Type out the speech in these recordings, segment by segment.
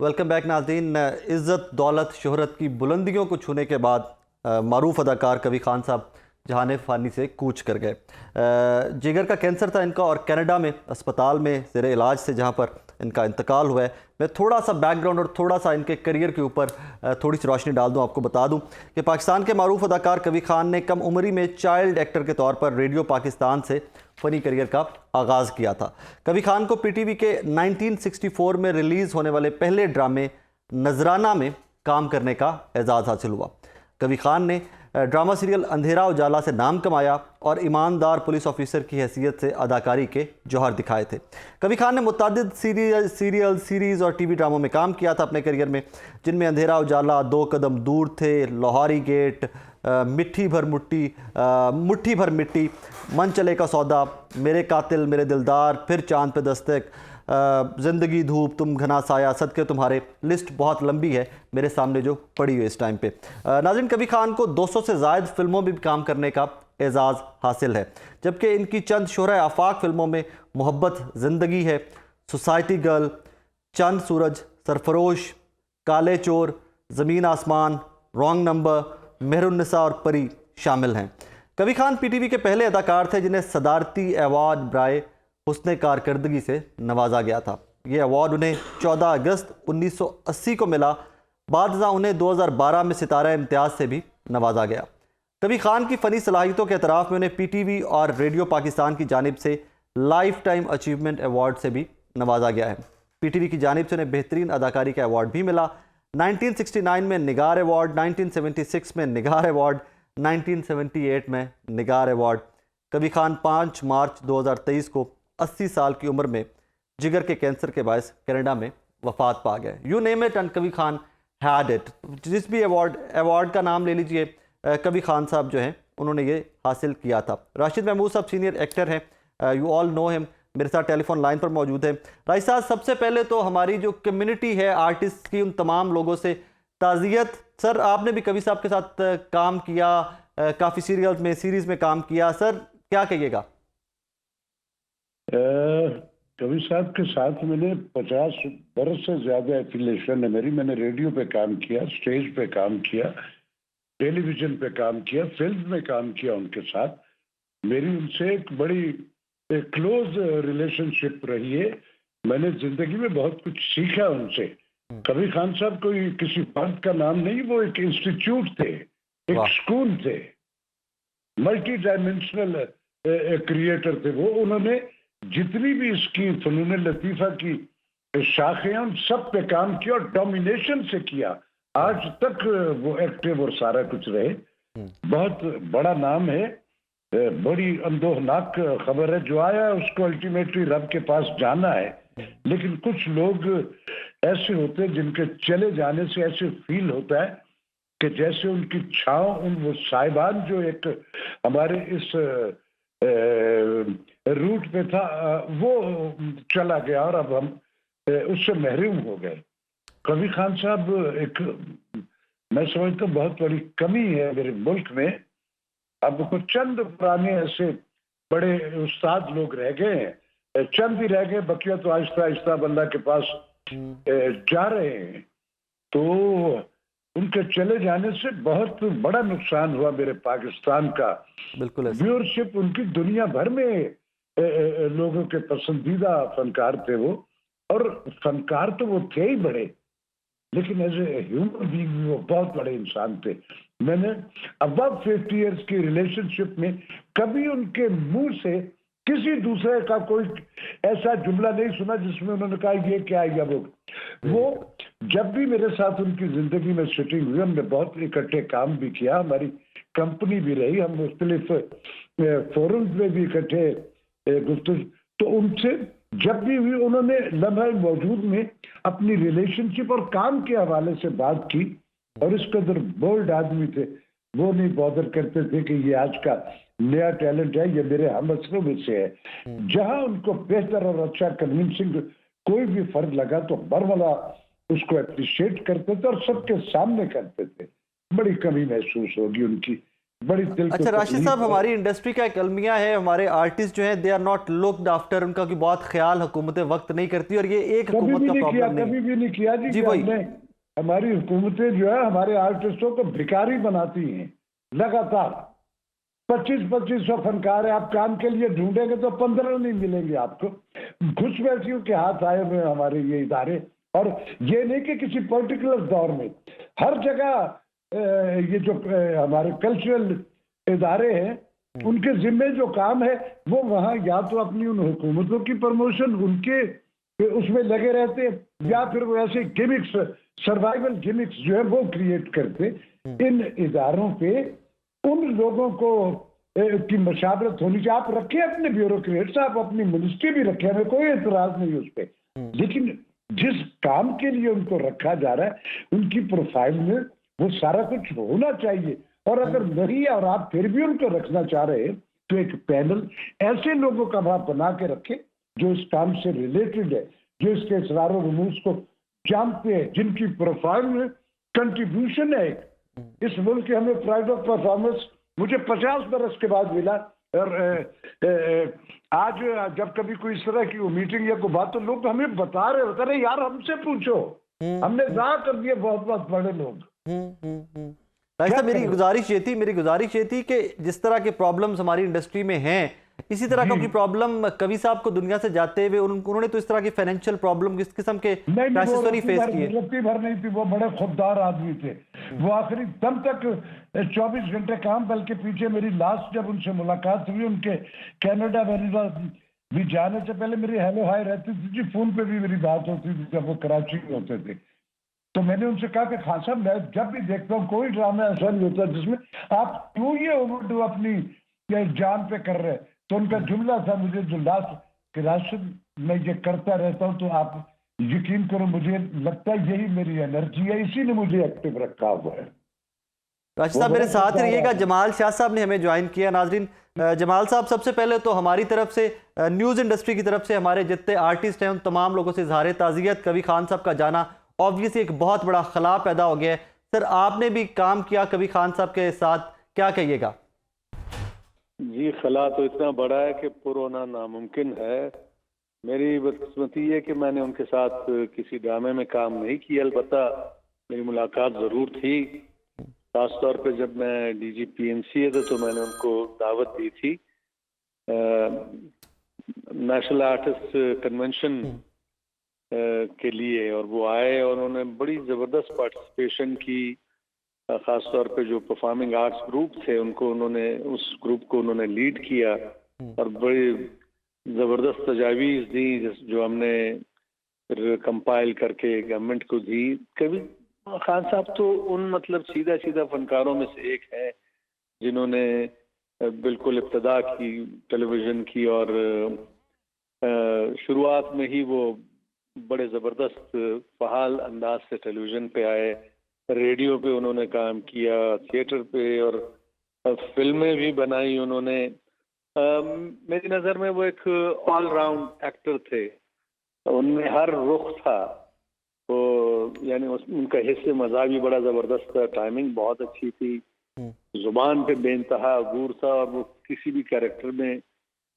Welcome back नाज़रीन। इज़्ज़त दौलत शोहरत की बुलंदियों को छूने के बाद मारूफ अदाकार कवी खान साहब जहान फ़ानी से कूच कर गए। जिगर का कैंसर था इनका और कनाडा में अस्पताल में ज़ेर इलाज से जहाँ पर इनका इंतकाल हुआ है। मैं थोड़ा सा बैकग्राउंड और थोड़ा सा इनके करियर के ऊपर थोड़ी सी रोशनी डाल दूँ। आपको बता दूँ कि पाकिस्तान के मारूफ अदाकार कवी खान ने कम उम्री में चाइल्ड एक्टर के तौर पर रेडियो पाकिस्तान से फ़नी करियर का आगाज़ किया था। कवी खान को पीटीवी के 1964 में रिलीज़ होने वाले पहले ड्रामे नजराना में काम करने का एजाज़ हासिल हुआ। कवी खान ने ड्रामा सीरियल अंधेरा उजाला से नाम कमाया और ईमानदार पुलिस ऑफिसर की हैसियत से अदाकारी के जौहर दिखाए थे। कवी खान ने मुतअद्दिद सीरियल सीरीज़ और टीवी ड्रामों में काम किया था अपने करियर में, जिनमें अंधेरा उजाला, दो कदम दूर थे, लाहौरी गेट, मुट्ठी भर मिट्टी, मन चले का सौदा, मेरे कातिल मेरे दिलदार, फिर चांद पे दस्तक, ज़िंदगी धूप तुम घना साया, सदके तुम्हारे। लिस्ट बहुत लंबी है मेरे सामने जो पड़ी हुई इस टाइम पे। नाज़रीन, कवी खान को 200 से ज़ायद फिल्मों में भी काम करने का एजाज़ हासिल है, जबकि इनकी चंद शोहरा आफाक फिल्मों में मोहब्बत ज़िंदगी है, सोसाइटी गर्ल, चंद सूरज, सरफरोश, काले चोर, ज़मीन आसमान, रॉन्ग नंबर, मेहरुन्निसा और परी शामिल हैं। कवी खान पीटीवी के पहले अदाकार थे जिन्हें सदारती अवार्ड बराए हुस्न कारकर्दगी से नवाजा गया था। ये अवार्ड उन्हें 14 अगस्त 1980 को मिला। बाद उन्हें 2012 में सितारा इम्तियाज़ से भी नवाजा गया। कवी खान की फ़नी सलाहियतों के एतराफ़ में उन्हें पीटीवी और रेडियो पाकिस्तान की जानिब से लाइफ टाइम अचीवमेंट अवार्ड से भी नवाजा गया है। पीटीवी की जानिब से उन्हें बेहतरीन अदाकारी का अवार्ड भी मिला। 1969 में निगार अवार्ड, 1976 में निगार अवार्ड, 1978 में निगार अवार्ड। कवी खान 5 मार्च 2023 को 80 साल की उम्र में जिगर के कैंसर के बायस कनाडा में वफात पा गए। यू नेम इट एंड कवी खान हैड इट। जिस भी अवार्ड का नाम ले लीजिए, कवी खान साहब जो हैं उन्होंने ये हासिल किया था। राशिद महमूद साहब सीनियर एक्टर हैं, यू ऑल नो हिम, मेरे साथ टेलीफोन लाइन पर मौजूद है। राशिद साहब, सबसे पहले तो हमारी जो कम्युनिटी है आर्टिस्ट की, उन तमाम लोगों से ताज़ियत। सर, आपने भी कवि साहब के साथ काम किया, काफ़ी सीरीज़ में काम किया, सर क्या कहिएगा? कवि साहब के साथ मैंने 50 बरस से ज्यादा एफिलिएशन है मेरी। मैंने रेडियो पे काम किया, स्टेज पे काम किया, टेलीविजन पे काम किया, फिल्म में काम किया उनके साथ। मेरी उनसे एक बड़ी क्लोज रिलेशनशिप रही है। मैंने जिंदगी में बहुत कुछ सीखा उनसे। कबीर खान साहब कोई किसी फर्द का नाम नहीं, वो एक इंस्टीट्यूट थे, एक स्कूल थे, मल्टी डायमेंशनल क्रिएटर थे वो। उन्होंने जितनी भी इसकी फनून लतीफ़ा की शाखें उन सब पे काम किया और डोमिनेशन से किया। आज तक वो एक्टिव और सारा कुछ रहे। बहुत बड़ा नाम है, बड़ी अंदोहनाक खबर है। जो आया है उसको अल्टीमेटली रब के पास जाना है, लेकिन कुछ लोग ऐसे होते हैं जिनके चले जाने से ऐसे फील होता है कि जैसे उनकी छांव, वो साहिबान जो एक हमारे इस रूट पे था वो चला गया और अब हम उससे महरूम हो गए। कबीर खान साहब एक, मैं समझता हूँ, बहुत बड़ी कमी है मेरे मुल्क में। अब कुछ चंद पुराने ऐसे बड़े उस्ताद लोग रह गए हैं, चंद ही रह गए, बकिया तो आहिस्ता आहिस्ता अल्लाह के पास जा रहे हैं। तो उनके चले जाने से बहुत बड़ा नुकसान हुआ मेरे पाकिस्तान का। बिल्कुल व्यूअरशिप उनकी दुनिया भर में लोगों के पसंदीदा फनकार थे वो, और फनकार तो वो थे ही बड़े, लेकिन एज ए ह्यूमन बीइंग वो बहुत बड़े इंसान थे। मैंने अबव 50 इयर्स की रिलेशनशिप में कभी उनके मुंह से किसी दूसरे का कोई ऐसा जुमला नहीं सुना जिसमें उन्होंने कहा ये क्या है वो जब भी मेरे साथ उनकी जिंदगी में सिटिंग हुई, हमने बहुत इकट्ठे काम भी किया, हमारी कंपनी भी रही, हम मुख्तलिफ फोरम्स में भी इकट्ठे गुफ्तगू। तो उनसे जब भी हुई उन्होंने लम्हा मौजूद में अपनी रिलेशनशिप और काम के हवाले से बात की, और इस कदर बोल्ड आदमी थे। वो नहीं बॉदर करते थे कि ये आज का नया टैलेंट है, ये मेरे हमअसलों में से है। जहां उनको बेहतर और अच्छा कन्विंसिंग कोई भी फर्ज लगा तो बरवला उसको अप्रिशिएट करते थे और सबके सामने करते थे। बड़ी कमी महसूस होगी उनकी बड़ी दिल को अच्छा राशिद तकलीफ साहब, है। हमारी इंडस्ट्री का एक अलमिया है, हमारे आर्टिस्ट जो हैं they are not looked after, उनका की बहुत ख्याल हुकूमतें वक्त नहीं करती, और ये एक कभी हुकूमत भी का नहीं किया, प्रॉब्लम नहीं कभी है। भी नहीं किया जी जी कि वही। हमने, हमारी हुकूमतें जो है हमारे आर्टिस्टों को भिखारी बनाती हैं लगातार। 25-2500 फनकार है, आप काम के लिए ढूंढेंगे तो 15 नहीं मिलेंगे आपको। घुसपैठियों के हाथ आए हुए हैं हमारे ये इदारे। और ये नहीं कि किसी पर्टिकुलर दौर में, हर जगह ये जो हमारे कल्चरल इदारे हैं उनके जिम्मे जो काम है वो वहाँ या तो अपनी उन हुकूमतों की प्रमोशन उनके उसमें लगे रहते हैं, या फिर वो ऐसे गिमिक्स, सर्वाइवल गिमिक्स जो है वो क्रिएट करते। इन इदारों पे उन लोगों को की मशावरत होनी चाहिए। आप रखें अपने ब्यूरोक्रेट्स, आप अपनी मिनिस्ट्री भी रखें, हमें कोई एतराज नहीं उस पर, लेकिन जिस काम के लिए उनको रखा जा रहा है उनकी प्रोफाइल में वो सारा कुछ होना चाहिए। और अगर नहीं है और आप फिर भी उनको रखना चाह रहे हैं तो एक पैनल ऐसे लोगों का वहां बना के रखें जो इस काम से रिलेटेड है, जो इसके इसरार और रमूज को जानते हैं, जिनकी प्रोफाइल में कंट्रीब्यूशन है। इस मुल्क के हमें प्राइड ऑफ परफॉर्मेंस मुझे 50 बरस के बाद मिला। और आज जब कभी कोई इस तरह की मीटिंग या कोई बात तो लोग हमें बता रहे यार हमसे पूछो, हमने जा कर दिए बहुत बहुत बड़े लोग। राशिद साहब, क्या करें? मेरी गुजारिश ये थी कि जिस तरह के प्रॉब्लम्स हमारी इंडस्ट्री में हैं, इसी तरह का जी। कोई प्रॉब्लम कवि साहब को दुनिया से जाते हुए उन्होंने तो इस तरह की फाइनेंशियल प्रॉब्लम, किस किस्म के नहीं वो क्राइसिस तो नहीं फेस किए। रत्ती भर नहीं थी, वो बड़े खुददार आदमी थे। वो आखिरी दम तक 24 घंटे काम, बल्कि पीछे मेरी लास्ट जब उनसे मुलाकात हुई उनके कनाडा वेनिला भी जाने से पहले मेरी हेलो हाय रहती थी जी, फोन पे भी मेरी बात होती थी जब वो कराची में होते थे। तो मैंने उनसे कहा कि खान साहब मैं जब भी देखता हूँ कोई ड्रामा ऐसा नहीं होता जिसमें आप क्यों ये ओवरडू अपनी जान पे कर रहे हैं। तो उनका जुमला था मुझे जो लास्ट कि राशिद मैं ये करता रहता हूँ तो आप यकीन करो मुझे लगता है यही मेरी एनर्जी है, इसी ने मुझे एक्टिव रखा हुआ है। राशिद वो साहब मेरे बड़ा साथ ही खुददार रहिएगा, आदमी। जमाल शाह साहब ने हमें ज्वाइन किया। नाजरीन, जमाल साहब, सबसे पहले तो हमारी तरफ से न्यूज़ इंडस्ट्री की तरफ से हमारे जितने आर्टिस्ट हैं उन तमाम लोगों से इजहार ताज़ियत। कवि खान साहब का जाना ऑब्वियसली एक बहुत बड़ा खला पैदा हो गया है। सर, आपने भी काम किया कवि खान साहब के साथ, क्या कहिएगा? जी, खला तो इतना बड़ा है कि पुरोना नामुमकिन है। मेरी बदकिस्मती है कि मैंने उनके साथ किसी ड्रामे में काम नहीं किया, अलबत्ता मेरी मुलाकात ज़रूर थी। खास तौर पे जब मैं DGPMC था तो मैंने उनको दावत दी थी नेशनल आर्टिस्ट कन्वेंशन के लिए, और वो आए और उन्होंने बड़ी ज़बरदस्त पार्टिसिपेशन की। खास तौर पे जो परफॉर्मिंग आर्ट्स ग्रुप थे उनको उन्होंने, उस ग्रुप को उन्होंने लीड किया और बड़ी ज़बरदस्त तजावीज़ दी जो हमने फिर कंपाइल करके गवर्नमेंट को दी। कभी खान साहब तो उन मतलब सीधा सीधा फनकारों में से एक है जिन्होंने बिल्कुल इब्तदा की टेलीविज़न की, और शुरुआत में ही वो बड़े ज़बरदस्त फ़हाल अंदाज से टेलीविज़न पे आए, रेडियो पे उन्होंने काम किया, थिएटर पे, और फिल्में भी बनाई उन्होंने। मेरी नज़र में वो एक ऑल राउंड एक्टर थे, उनमें हर रुख था। तो यानी उनका हिस्से मज़ा भी बड़ा ज़बरदस्त था, टाइमिंग बहुत अच्छी थी, जुबान पे बेइंतहा गूर था, और वो किसी भी कैरेक्टर में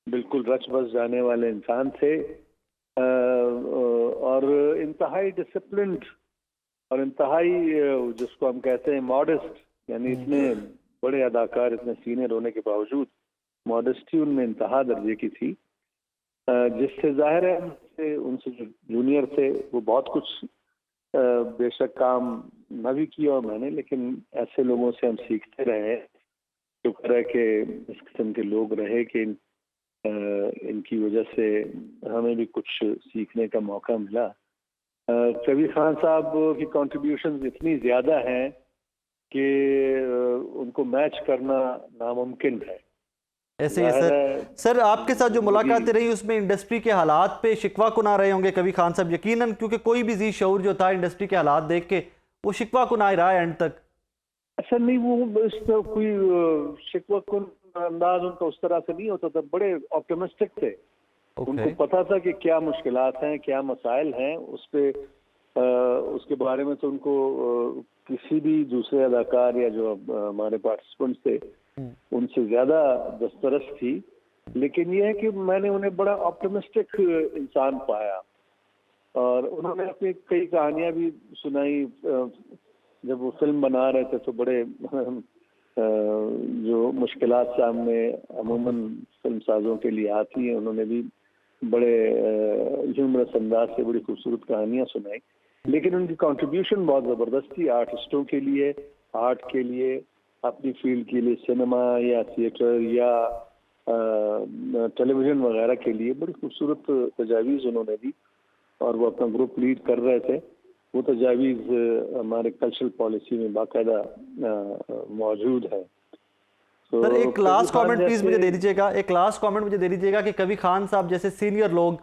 बिल्कुल रच बस जाने वाले इंसान थे। और इंतहाई डिसिप्लिन्ड और इंतहाई जिसको हम कहते हैं मॉडेस्ट, यानी इतने बड़े अदाकार, इतने सीनियर होने के बावजूद मॉडेस्टी उनमें इंतहा दर्जे की थी, जिससे जाहिर है उनसे जो जूनियर थे वो बहुत कुछ बेशक काम न भी किया और मैंने, लेकिन ऐसे लोगों से हम सीखते रहे। शुक्र है कि इस किस्म के लोग रहे कि इनकी वजह से हमें भी कुछ सीखने का मौका मिला। कबीर खान साहब की कंट्रीब्यूशंस इतनी ज़्यादा हैं कि उनको मैच करना नामुमकिन है। ऐसे ही सर। सर, आपके साथ जो मुलाकातें रही उसमें इंडस्ट्री के हालात पे शिकवा कुना रहे होंगे कभी खान साहब, यकीनन, क्योंकि कोई भी जी शऊर जो था इंडस्ट्री के हालात देख के वो शिकवा कुना ही रहा है एंड तक। अच्छा नहीं, वो इस तरह कोई शिकवा कुन अंदाज उनका उस तरह से नहीं होता था, बड़े ऑप्टिमिस्टिक थे। उनको पता था कि क्या मुश्किलात हैं, क्या मसाइल हैं, उस पे उसके बारे में तो उनको किसी भी दूसरे अदाकार या जो हमारे पार्टिसिपेंट्स थे उनसे ज्यादा दस्तरस थी। लेकिन ये है कि मैंने उन्हें बड़ा ऑप्टिमिस्टिक इंसान पाया और उन्होंने अपनी कई कहानियां भी सुनाई। जब वो फिल्म बना रहे थे तो बड़े जो मुश्किलात सामने अमूमन फिल्म साजों के लिए आती हैं, उन्होंने भी बड़े ह्यूमरस अंदाज से बड़ी खूबसूरत कहानियां सुनाई। लेकिन उनकी कंट्रीब्यूशन बहुत ज़बरदस्त थी आर्टिस्टों के लिए, आर्ट के लिए, अपनी फील्ड के लिए, सिनेमा या थिएटर या टेलीविज़न वगैरह के लिए बड़ी खूबसूरत तजावीज़ उन्होंने दी और वो अपना ग्रुप लीड कर रहे थे। वो तजावीज़ हमारे कल्चरल पॉलिसी में बाकायदा मौजूद है। तो सर एक लास्ट कमेंट प्लीज मुझे दे जैसे दीजिएगा, एक लास्ट कमेंट मुझे दे दीजिएगा कि कभी खान साहब जैसे सीनियर लोग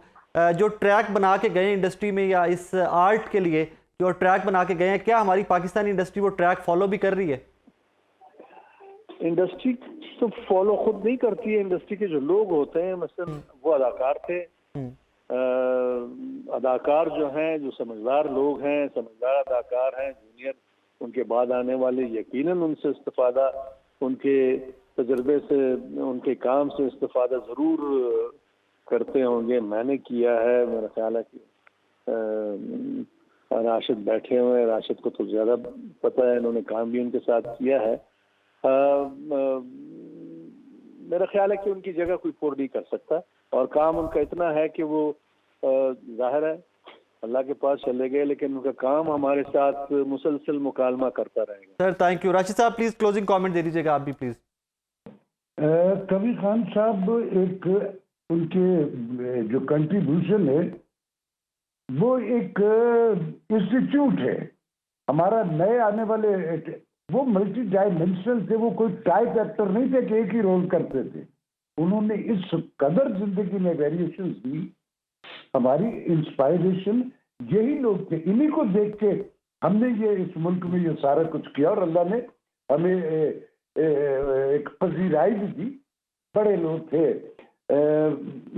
जो ट्रैक बना के गए इंडस्ट्री में या इस आर्ट के लिए जो ट्रैक बना के गए हैं, क्या हमारी पाकिस्तानी इंडस्ट्री वो ट्रैक फॉलो भी कर रही है? इंडस्ट्री तो फॉलो खुद नहीं करती है, इंडस्ट्री के जो लोग होते हैं, मसलन वो अदाकार थे, अदाकार जो हैं, जो समझदार लोग हैं, समझदार अदाकार हैं, जूनियर उनके बाद आने वाले यकीनन उनसे इस्तिफादा, उनके तजर्बे से, उनके काम से इस्तिफादा ज़रूर करते होंगे। मैंने किया है, मेरा ख्याल है कि राशिद बैठे हुए हैं, राशिद को तो ज़्यादा पता है, इन्होंने काम भी उनके साथ किया है। मेरा ख्याल है कि उनकी जगह कोई पूर्ण नहीं कर सकता और काम उनका इतना है कि वो जाहिर है अल्लाह के पास चले गए, लेकिन उनका काम हमारे साथ मुसलसल मुकालमा करता रहेगा। Sir thank you. राशिद साहब प्लीज क्लोजिंग कमेंट दे दीजिएगा आप भी प्लीज। कबीर खान साहब एक उनके जो कंट्रीब्यूशन है वो एक इंस्टीट्यूट है। हमारा नए आने वाले वो मल्टी डायमेंशनल थे, वो कोई टाइप एक्टर नहीं थे कि एक ही रोल करते थे। उन्होंने इस कदर जिंदगी में वेरिएशन दी। हमारी इंस्पायरेशन यही लोग थे, इन्हीं को देख के हमने ये इस मुल्क में ये सारा कुछ किया और अल्लाह ने हमें एक पजीराई भी दी। बड़े लोग थे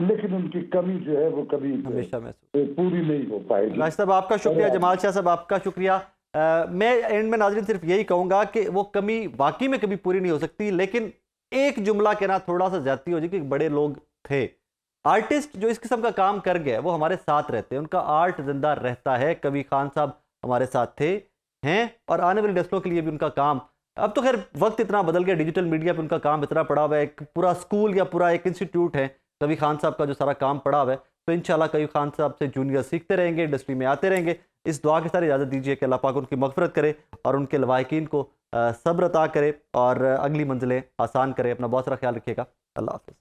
लेकिन उनकी कमी जो है वो कभी हमेशा महसूस पूरी नहीं हो पाएगी। राशिद साहब आपका शुक्रिया, जमाल शाह साहब आपका शुक्रिया। मैं एंड में नाज़रीन सिर्फ यही कहूँगा कि वो कमी वाकई में कभी पूरी नहीं हो सकती, लेकिन एक जुमला कहना थोड़ा सा ज्यादती हो जाए कि बड़े लोग थे। आर्टिस्ट जो इस किस्म का काम कर गए वो हमारे साथ रहते हैं, उनका आर्ट जिंदा रहता है। कबीर खान साहब हमारे साथ थे, हैं और आने वाली नस्लों के लिए भी उनका काम, अब तो खैर वक्त इतना बदल गया, डिजिटल मीडिया पे उनका काम इतना पड़ा हुआ है, एक पूरा स्कूल या पूरा एक इंस्टीट्यूट है कबीर खान साहब का जो सारा काम पड़ा हुआ है। तो इंशाल्लाह कबीर खान साहब से जूनियर सीखते रहेंगे, इंडस्ट्री में आते रहेंगे। इस दुआ के साथ इजाज़त दीजिए कि अल्लाह पाक उनकी मग़फ़िरत करे और उनके लवाहिकीन को सब्र अता करे और अगली मंजिलें आसान करे। अपना बहुत सारा ख्याल रखिएगा। अल्लाह हाफ़िज़।